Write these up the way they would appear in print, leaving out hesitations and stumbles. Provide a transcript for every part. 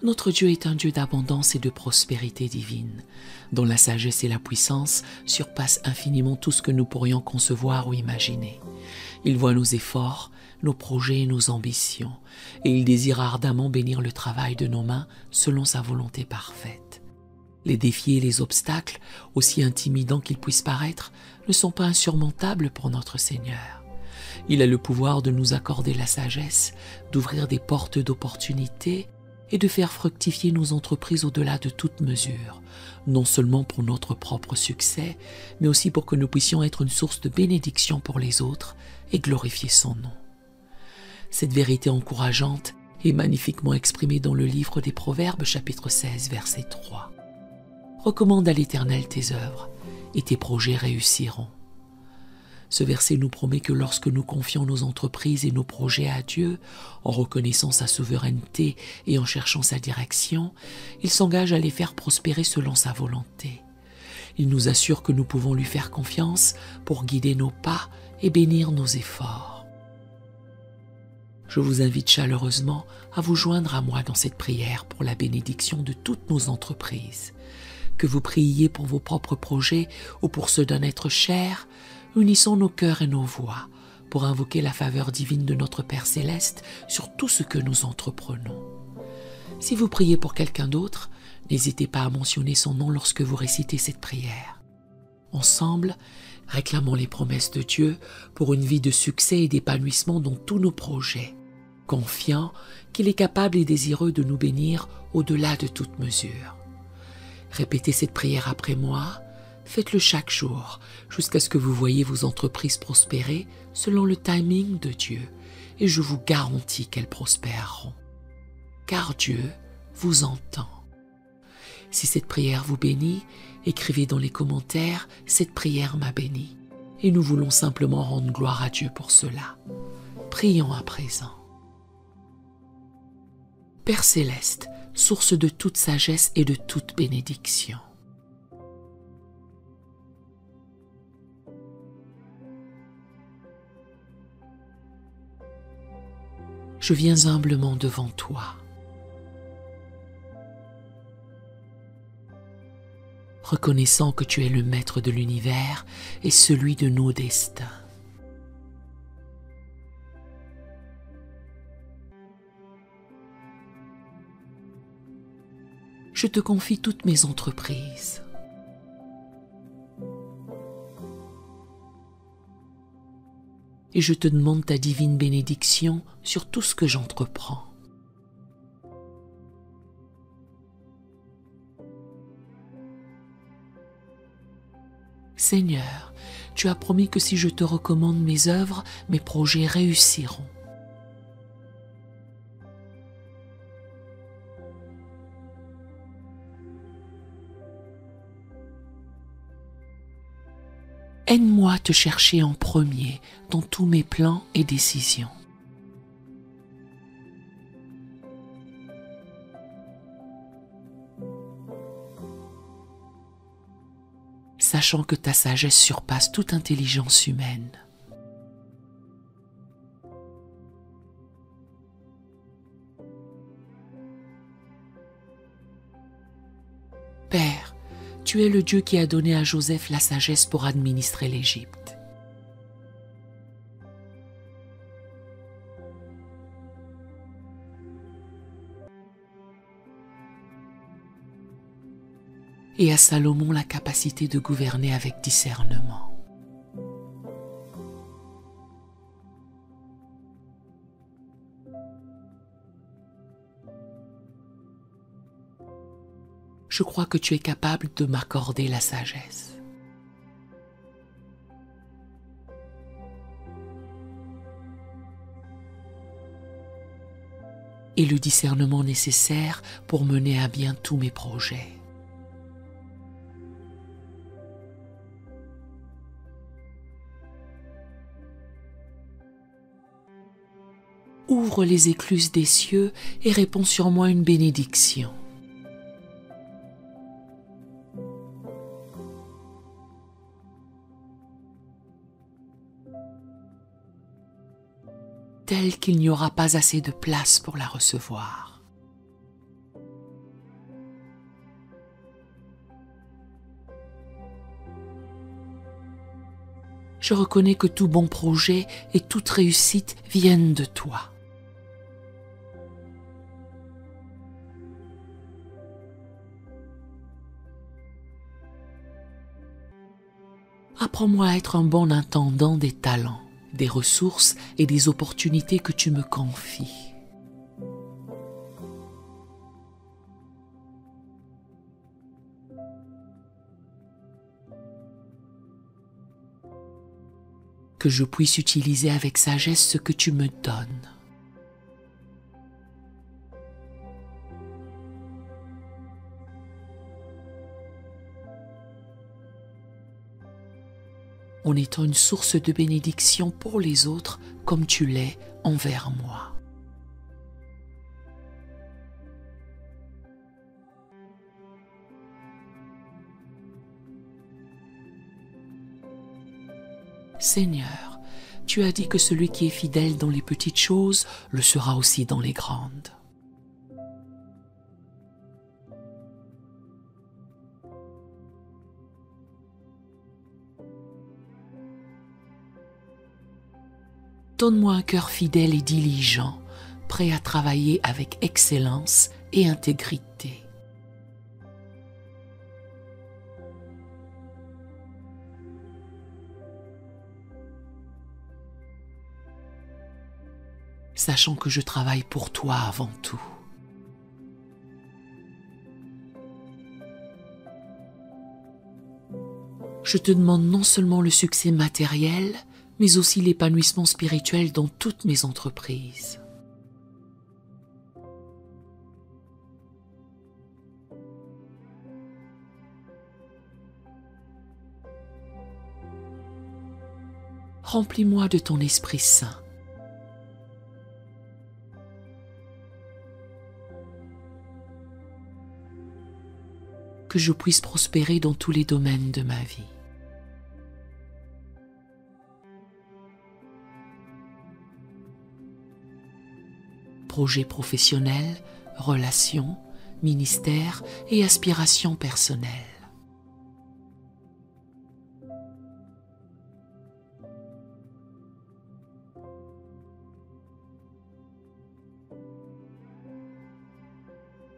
Notre Dieu est un Dieu d'abondance et de prospérité divine, dont la sagesse et la puissance surpassent infiniment tout ce que nous pourrions concevoir ou imaginer. Il voit nos efforts, nos projets et nos ambitions, et il désire ardemment bénir le travail de nos mains selon sa volonté parfaite. Les défis et les obstacles, aussi intimidants qu'ils puissent paraître, ne sont pas insurmontables pour notre Seigneur. Il a le pouvoir de nous accorder la sagesse, d'ouvrir des portes d'opportunités et de faire fructifier nos entreprises au-delà de toute mesure, non seulement pour notre propre succès, mais aussi pour que nous puissions être une source de bénédiction pour les autres et glorifier son nom. Cette vérité encourageante est magnifiquement exprimée dans le livre des Proverbes, chapitre 16, verset 3. Recommande à l'Éternel tes œuvres, et tes projets réussiront. Ce verset nous promet que lorsque nous confions nos entreprises et nos projets à Dieu, en reconnaissant sa souveraineté et en cherchant sa direction, il s'engage à les faire prospérer selon sa volonté. Il nous assure que nous pouvons lui faire confiance pour guider nos pas et bénir nos efforts. Je vous invite chaleureusement à vous joindre à moi dans cette prière pour la bénédiction de toutes nos entreprises. Que vous priez pour vos propres projets ou pour ceux d'un être cher, unissons nos cœurs et nos voix pour invoquer la faveur divine de notre Père Céleste sur tout ce que nous entreprenons. Si vous priez pour quelqu'un d'autre, n'hésitez pas à mentionner son nom lorsque vous récitez cette prière. Ensemble, réclamons les promesses de Dieu pour une vie de succès et d'épanouissement dans tous nos projets, confiant qu'il est capable et désireux de nous bénir au-delà de toute mesure. Répétez cette prière après moi. Faites-le chaque jour jusqu'à ce que vous voyez vos entreprises prospérer selon le timing de Dieu et je vous garantis qu'elles prospéreront. Car Dieu vous entend. Si cette prière vous bénit, écrivez dans les commentaires « Cette prière m'a béni » et nous voulons simplement rendre gloire à Dieu pour cela. Prions à présent. Père Céleste, source de toute sagesse et de toute bénédiction, je viens humblement devant toi. Reconnaissant que tu es le maître de l'univers et celui de nos destins. Je te confie toutes mes entreprises. Et je te demande ta divine bénédiction sur tout ce que j'entreprends. Seigneur, tu as promis que si je te recommande mes œuvres, mes projets réussiront. Aide-moi à te chercher en premier dans tous mes plans et décisions. Sachant que ta sagesse surpasse toute intelligence humaine. Père, tu es le Dieu qui a donné à Joseph la sagesse pour administrer l'Égypte. Et à Salomon la capacité de gouverner avec discernement. Je crois que tu es capable de m'accorder la sagesse. Et le discernement nécessaire pour mener à bien tous mes projets. Ouvre les écluses des cieux et répands sur moi une bénédiction. Telle qu'il n'y aura pas assez de place pour la recevoir. je reconnais que tout bon projet et toute réussite viennent de toi. Apprends-moi à être un bon intendant des talents, des ressources et des opportunités que tu me confies. Que je puisse utiliser avec sagesse ce que tu me donnes. En étant une source de bénédiction pour les autres comme tu l'es envers moi. Seigneur, tu as dit que celui qui est fidèle dans les petites choses le sera aussi dans les grandes. Donne-moi un cœur fidèle et diligent, prêt à travailler avec excellence et intégrité. Sachant que je travaille pour toi avant tout. Je te demande non seulement le succès matériel, mais aussi l'épanouissement spirituel dans toutes mes entreprises. Remplis-moi de ton Esprit Saint. Que je puisse prospérer dans tous les domaines de ma vie. Projets professionnels, relations, ministères et aspirations personnelles.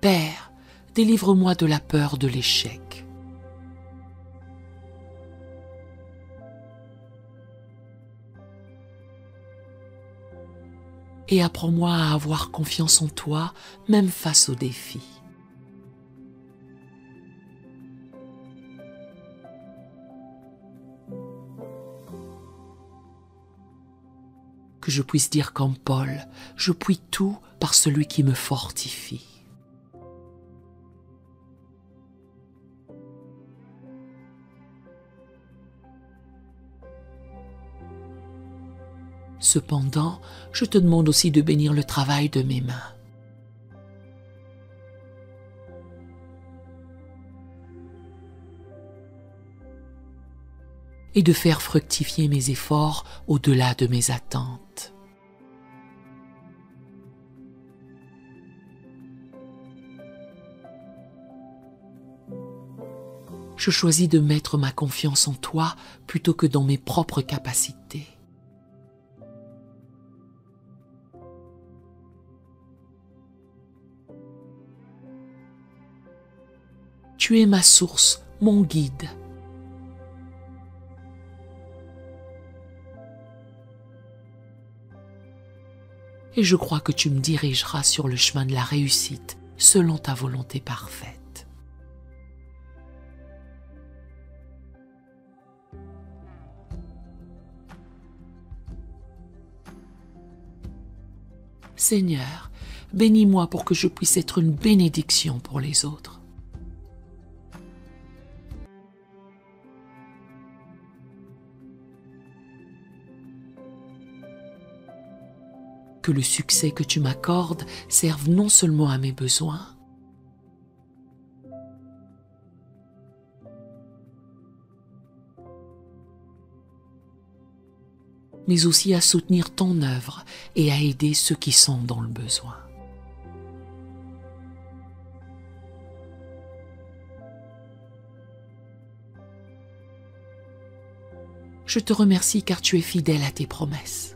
Père, délivre-moi de la peur de l'échec. Et apprends-moi à avoir confiance en toi, même face aux défis. Que je puisse dire comme Paul, je puis tout par celui qui me fortifie. Cependant, je te demande aussi de bénir le travail de mes mains. Et de faire fructifier mes efforts au-delà de mes attentes. Je choisis de mettre ma confiance en toi plutôt que dans mes propres capacités. Tu es ma source, mon guide. Et je crois que tu me dirigeras sur le chemin de la réussite, selon ta volonté parfaite. Seigneur, bénis-moi pour que je puisse être une bénédiction pour les autres. Que le succès que tu m'accordes serve non seulement à mes besoins, mais aussi à soutenir ton œuvre et à aider ceux qui sont dans le besoin. Je te remercie car tu es fidèle à tes promesses.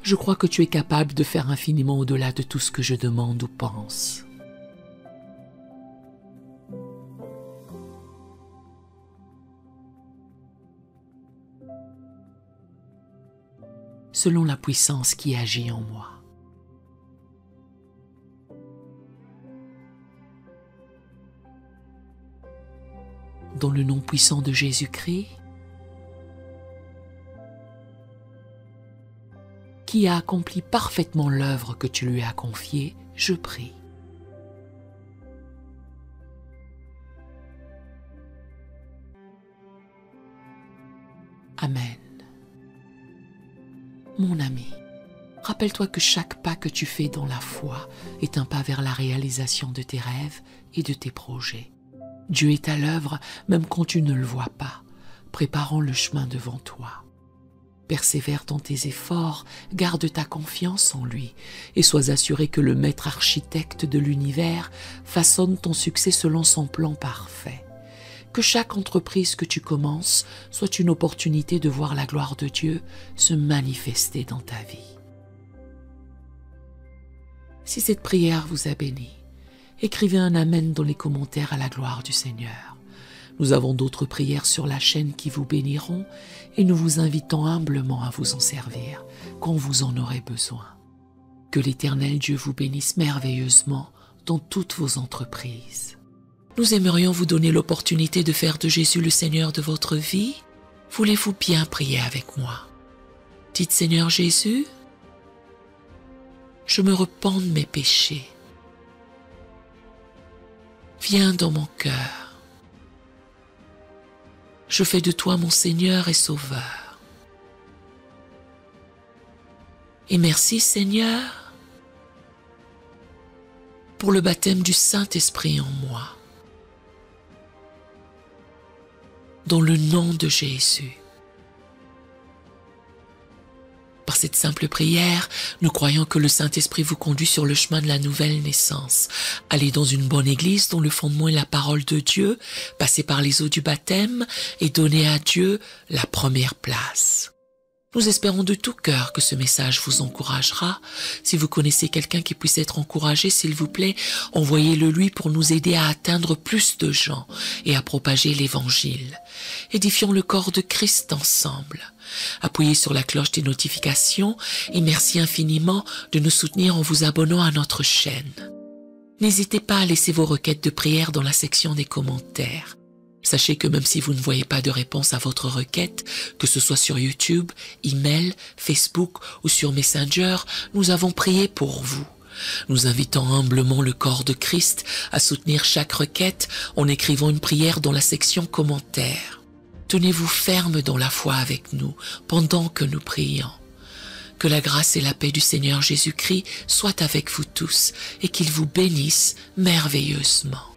Je crois que tu es capable de faire infiniment au-delà de tout ce que je demande ou pense. Selon la puissance qui agit en moi. Dans le nom puissant de Jésus-Christ, qui a accompli parfaitement l'œuvre que tu lui as confiée, je prie. Amen. Mon ami, rappelle-toi que chaque pas que tu fais dans la foi est un pas vers la réalisation de tes rêves et de tes projets. Dieu est à l'œuvre même quand tu ne le vois pas, préparant le chemin devant toi. Persévère dans tes efforts, garde ta confiance en lui et sois assuré que le maître architecte de l'univers façonne ton succès selon son plan parfait. Que chaque entreprise que tu commences soit une opportunité de voir la gloire de Dieu se manifester dans ta vie. Si cette prière vous a béni, écrivez un Amen dans les commentaires à la gloire du Seigneur. Nous avons d'autres prières sur la chaîne qui vous béniront et nous vous invitons humblement à vous en servir quand vous en aurez besoin. Que l'Éternel Dieu vous bénisse merveilleusement dans toutes vos entreprises. Nous aimerions vous donner l'opportunité de faire de Jésus le Seigneur de votre vie. Voulez-vous bien prier avec moi? Dites Seigneur Jésus, je me repens de mes péchés. Viens dans mon cœur. Je fais de toi mon Seigneur et Sauveur. Et merci Seigneur pour le baptême du Saint-Esprit en moi. Dans le nom de Jésus. Par cette simple prière, nous croyons que le Saint-Esprit vous conduit sur le chemin de la nouvelle naissance. Allez dans une bonne église dont le fondement est la parole de Dieu, passez par les eaux du baptême et donnez à Dieu la première place. Nous espérons de tout cœur que ce message vous encouragera. Si vous connaissez quelqu'un qui puisse être encouragé, s'il vous plaît, envoyez-le lui pour nous aider à atteindre plus de gens et à propager l'Évangile. Édifions le corps de Christ ensemble. Appuyez sur la cloche des notifications et merci infiniment de nous soutenir en vous abonnant à notre chaîne. N'hésitez pas à laisser vos requêtes de prière dans la section des commentaires. Sachez que même si vous ne voyez pas de réponse à votre requête, que ce soit sur YouTube, email, Facebook ou sur Messenger, nous avons prié pour vous. Nous invitons humblement le corps de Christ à soutenir chaque requête en écrivant une prière dans la section commentaires. Tenez-vous ferme dans la foi avec nous pendant que nous prions. Que la grâce et la paix du Seigneur Jésus-Christ soient avec vous tous et qu'il vous bénisse merveilleusement.